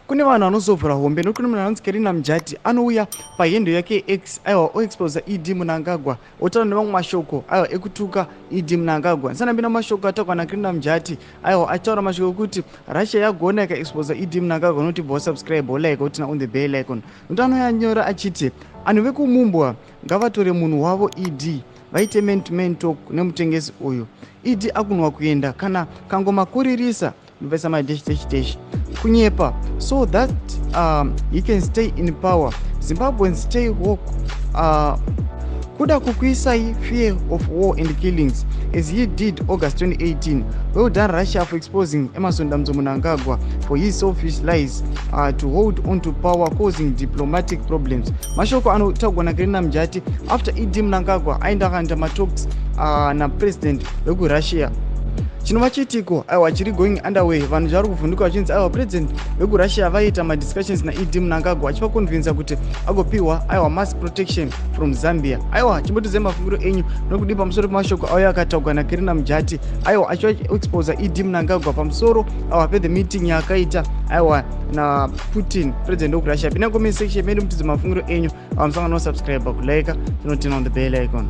kune vanhu vanozovhura hombe nokune munhu anonzi Kerina Mjati anouya pahendo yake X aiwa oexposa ED Mnangagwa otaura nemamwe mashoko aiwa ekutuka ED Mnangagwa. Ndisanambira mashoko ataurwa naKerina Mjati aiwa achitaura mashoko ekuti Russia yagona ikaexposa ED Mnangagwa noti bva subscribe like utina on the bell icon. Ndo anoyanyora achiti anhu vekumumbwa ngavatore munhu wavo ED vaite man talk nemutengesi uyu. ED akunwa kuenda kana kangomakuririsa ndopesa dash kunyepa so that he can stay in power. Zimbabweans stay woke. Kuda kukuisai fear of war and killings as he did August 2018. Well done Russia for exposing Emerson Mnangagwa for his selfish lies to hold on to power, causing diplomatic problems. Mashoko anotaurwa naKerina Mjati after ED Mnangagwa aenda kanda matalks na president wekurussia. Chinova chitiko aiwa chiri going underway. Vanhu vari kuvhunduka vachinzi aiwa president wekurussia vaita madiscussions naED Mnangagwa achivakonvinza kuti agopiwa aiwa mass protection from Zambia. Aiwa chimbotizai mafungiro enyu nokudii pamusoro pemashoko auya akataurwa naKerina Mjati aiwa achivaexposa ED Mnangagwa pamusoro aiwa pethe meeting yaakaita aiwa naPutin president wekurussia. Pinda comment section medu mutidze mafungiro enyu. Musangano subscribe kulike tinotena on the bell icon.